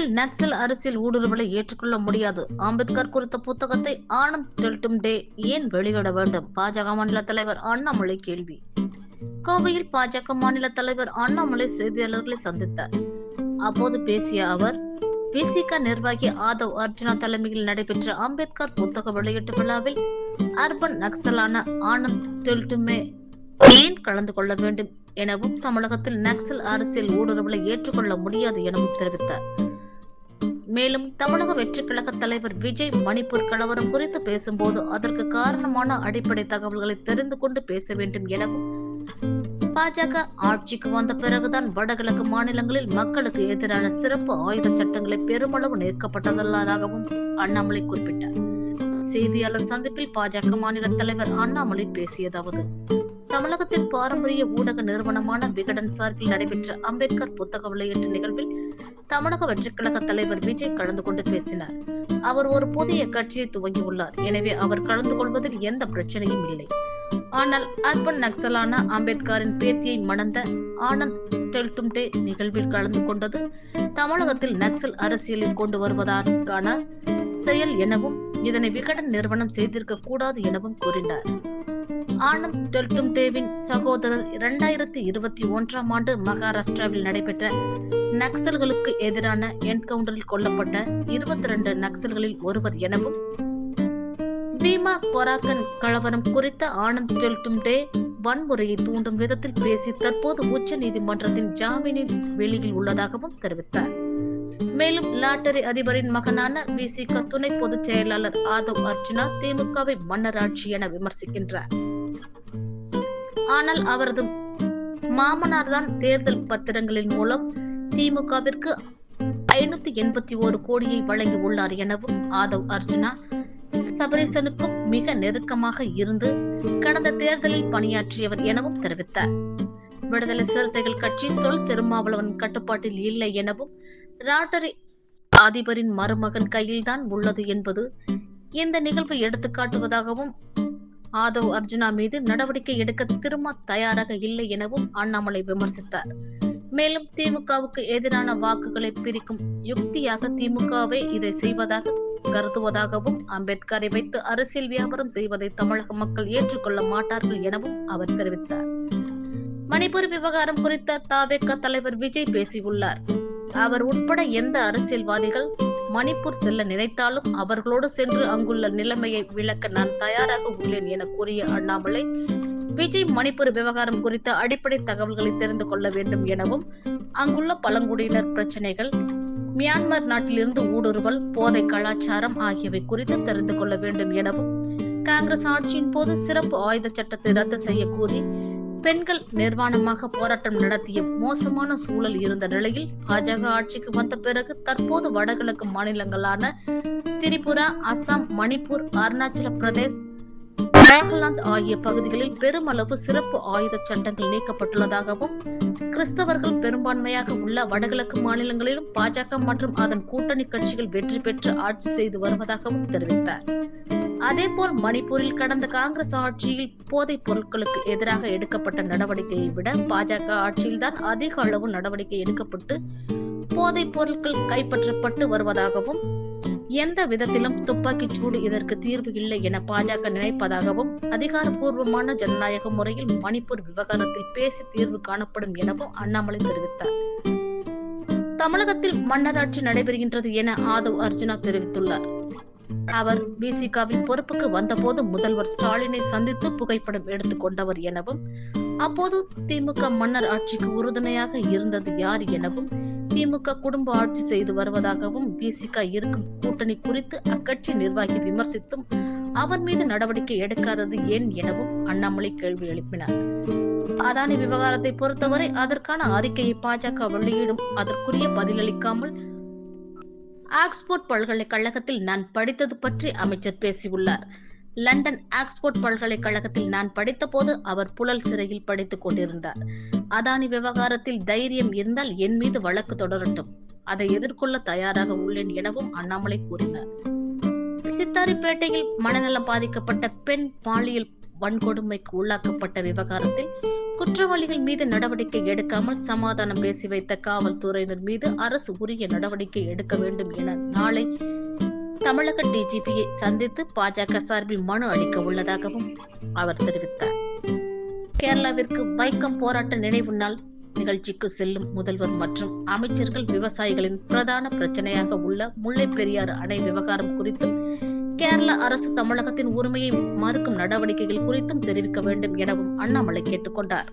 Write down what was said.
தமிழகத்தில் நக்சல் அரசியல் ஊடுருவலை ஏற்றுக்கொள்ள முடியாது. அம்பேத்கர் குறித்த புத்தகத்தை ஆனந்த் டெல்டும் டே ஏன் வெளியிட வேண்டும்? பாஜக மாநில தலைவர் அண்ணாமலை கேள்வி. கோவையில் பாஜக மாநில தலைவர் அண்ணாமலை செய்தியாளர்களை சந்தித்தார். அப்போது பேசிய அவர், விசிக நிர்வாகி ஆதவ் அர்ஜுனா தலைமையில் நடைபெற்ற அம்பேத்கர் புத்தக வெளியீட்டு விழாவில் அர்பன் நக்சலான ஆனந்த் டெல்டுமே ஏன் கலந்து கொள்ள வேண்டும் எனவும், தமிழகத்தில் நக்சல் அரசியல் ஊடுருவலை ஏற்றுக்கொள்ள முடியாது எனவும் தெரிவித்தார். மேலும் தமிழக வெற்றிக் கழக தலைவர் விஜய் மணிப்பூர் கலவரம் குறித்து பேசும்போது அதற்கு காரணமான அடிப்படை தகவல்களை தெரிந்து கொண்டு பேச வேண்டும் எனவும், பாஜக ஆட்சிக்கு வந்த பிறகுதான் வடகிழக்கு மாநிலங்களில் மக்களுக்கு எதிரான சிறப்பு ஆயுத சட்டங்களை பெருமளவு நீக்கப்பட்டதுள்ளதாகவும் அண்ணாமலை குறிப்பிட்டார். செய்தியாளர் சந்திப்பில் பாஜக மாநில தலைவர் அண்ணாமலை பேசியதாவது, தமிழகத்தின் பாரம்பரிய ஊடக நிறுவனமான விகடன் சார்பில் நடைபெற்ற அம்பேத்கர் புத்தக வெளியீட்டு நிகழ்வில் தமிழக வெற்றிக் கழக தலைவர் விஜய் கலந்து கொண்டு பேசினார். அவர் ஒரு புதிய கட்சியை துவங்கியுள்ளார். எனவே அவர் கலந்து கொள்வதில் எந்த பிரச்சனையும் இல்லை. ஆனால் அர்பன் நக்சலான அம்பேத்கரின் பேத்தியை மணந்த ஆனந்த் டெல்டும் டே நிகழ்வில் கலந்து கொண்டது தமிழகத்தில் நக்சல் அரசியலை கொண்டு வருவதற்கான செயல் எனவும், இதனை விகடன் நிறுவனம் செய்திருக்க கூடாது எனவும் கூறினார். ஆனந்த் டெல்டும் டேவின் சகோதரர் 2021ஆம் ஆண்டு மகாராஷ்டிராவில் நடைபெற்ற நக்சல்களுக்கு எதிரான என்கவுண்டரில் கொல்லப்பட்ட 22 நக்சல்களில் ஒருவர் எனவும், பீமா கொராக்கன் கலவரம் குறித்த ஆனந்த் டெல்டும் டே வன்முறையை தூண்டும் விதத்தில் பேசி தற்போது உச்ச நீதிமன்றத்தின் ஜாமீனில் வெளியில் உள்ளதாகவும் தெரிவித்தார். மேலும் லாட்டரி அதிபரின் மகனான விசிக துணை பொதுச் செயலாளர் ஆதவ் அர்ஜுனா திமுகவை மன்னராட்சி என விமர்சிக்கின்றார். ஆனால் அவரது மாமனார் தான் தேர்தல் பத்திரங்களின் மூலம் திமுகவிற்கு 581 கோடியை வழங்கி உள்ளார் எனவும், ஆதவ் அர்ஜுனா சபரீசனுக்கும் மிக நெருக்கமாக இருந்து கடந்த தேர்தலில் பணியாற்றியவர் எனவும் தெரிவித்தார். விடுதலை சிறுத்தைகள் கட்சி தொல் திருமாவளவன் கட்டுப்பாட்டில் இல்லை எனவும், லாட்டரி அதிபரின் மருமகன் கையில்தான் உள்ளது என்பது இந்த நிகழ்வை எடுத்துக்காட்டுவதாகவும், ஆதவ் அர்ஜுனா மீது நடவடிக்கை எடுக்க திரும்ப தயாராக இல்லை எனவும் அண்ணாமலை விமர்சித்தார். மேலும் திமுகவுக்கு எதிரான வாக்குகளை பிரிக்கும் யுக்தியாக திமுகவே இதை செய்வதாக கருதுவதாகவும், அம்பேத்கரை வைத்து அரசியல் வியாபாரம் செய்வதை தமிழக மக்கள் ஏற்றுக்கொள்ள மாட்டார்கள் எனவும் அவர் தெரிவித்தார். மணிப்பூர் விவகாரம் குறித்த தவேக தலைவர் விஜய் பேசியுள்ளார். அவர் உட்பட எந்த அரசியல்வாதிகள் மணிப்பூர் செல்ல நினைத்தாலும் அவர்களோடு சென்று அங்குள்ள நிலைமையை விளக்க நான் தயாராக உள்ளேன் என கூறிய அண்ணாமலை, விஜய் மணிப்பூர் விவகாரம் குறித்த அடிப்படை தகவல்களை தெரிந்து கொள்ள வேண்டும் எனவும், அங்குள்ள பழங்குடியினர் பிரச்சனைகள், மியான்மர் நாட்டிலிருந்து ஊடுருவல், போதை கலாச்சாரம் ஆகியவை குறித்து தெரிந்து கொள்ள வேண்டும் எனவும், காங்கிரஸ் ஆட்சியின் போது சிறப்பு ஆயுத சட்டத்தை ரத்து செய்ய கூறி பெண்கள் நிர்வாணமாக போராட்டம் நடத்திய மோசமான சூழல் இருந்த நிலையில் பாஜக ஆட்சிக்கு வந்த பிறகு தற்போது வடகிழக்கு மாநிலங்களான திரிபுரா, அசாம், மணிப்பூர், அருணாச்சல பிரதேஷ், நாகாலாந்து ஆகிய பகுதிகளில் பெருமளவு சிறப்பு ஆயுத சட்டங்கள் நீக்கப்பட்டுள்ளதாகவும், கிறிஸ்தவர்கள் பெரும்பான்மையாக உள்ள வடகிழக்கு மாநிலங்களிலும் பாஜக மற்றும் அதன் கூட்டணி கட்சிகள் வெற்றி பெற்று ஆட்சி செய்து வருவதாகவும் தெரிவித்தார். அதேபோல் மணிப்பூரில் கடந்த காங்கிரஸ் ஆட்சியில் போதைப் பொருட்களுக்கு எதிராக எடுக்கப்பட்ட நடவடிக்கையை விட பாஜக ஆட்சியில்தான் அதிக அளவு நடவடிக்கை எடுக்கப்பட்டு போதைப் பொருட்கள் கைப்பற்றப்பட்டு வருவதாகவும், எந்த விதத்திலும் துப்பாக்கிச் சூடு இதற்கு தீர்வு இல்லை என பாஜக நினைப்பதாகவும், அதிகாரப்பூர்வமான ஜனநாயக முறையில் மணிப்பூர் விவகாரத்தில் பேசி தீர்வு காணப்படும் எனவும் அண்ணாமலை தெரிவித்தார். தமிழகத்தில் மன்னராட்சி நடைபெறுகின்றது என ஆதவ் அர்ஜுனா தெரிவித்துள்ளார். அவர் விசிகாவில் பொறுப்புக்கு வந்தபோது முதல்வர் ஸ்டாலினை சந்தித்து புகைப்படம் எடுத்துக் கொண்டவர் எனவும், அப்போது திமுக மன்னர் ஆட்சிக்கு உறுதுணையாக இருந்தது யார் எனவும், திமுக குடும்ப ஆட்சி செய்து வருவதாகவும், விசிக இருக்கும் கூட்டணி குறித்து அக்கட்சி நிர்வாகி விமர்சித்தும் அவர் மீது நடவடிக்கை எடுக்காதது ஏன் எனவும் அண்ணாமலை கேள்வி எழுப்பினார். அதானி விவகாரத்தை பொறுத்தவரை அதற்கான அறிக்கையை பாஜக வெளியிடும், அதற்குரிய பதிலளிக்காமல் ஆக்ஸ்போர்ட் பல்கலைக்கழகத்தில் நான் படித்தது பற்றி அமைச்சர் பேசியுள்ளார். லண்டன் ஆக்ஸ்போர்ட் பல்கலைக்கழகத்தில் நான் படித்த போது அவர் புழல் சிறையில் படித்துக் கொண்டிருந்தார். அதானி விவகாரத்தில் தைரியம் இருந்தால் என் மீது வழக்கு தொடரட்டும், அதை எதிர்கொள்ள தயாராக உள்ளேன் எனவும் அண்ணாமலை கூறினார். சித்தாரிப்பேட்டையில் மனநலம் பாதிக்கப்பட்ட பெண் பாலியல் வன்கொடுமைக்கு உள்ளாக்கப்பட்ட விவகாரத்தில் குற்றவாளிகள் மீது நடவடிக்கை எடுக்காமல் சமாதானம் பேசி வைத்த காவல்துறையினர் மீது அரசு உரிய நடவடிக்கை எடுக்க வேண்டும் என நாளை தமிழக டிஜிபியை சந்தித்து பாஜக சார்பில் மனு அளிக்க உள்ளதாகவும் அவர் தெரிவித்தார். கேரளாவிற்கு வைக்கம் போராட்ட நினைவு நாள் நிகழ்ச்சிக்கு செல்லும் முதல்வர் மற்றும் அமைச்சர்கள் விவசாயிகளின் பிரதான பிரச்சனையாக உள்ள முல்லை பெரியாறு அணை விவகாரம் குறித்தும் கேரள அரசு தமிழகத்தின் உரிமையை மறுக்கும் நடவடிக்கைகள் குறித்தும் தெரிவிக்க வேண்டும் எனவும் அண்ணாமலை கேட்டுக்கொண்டார்.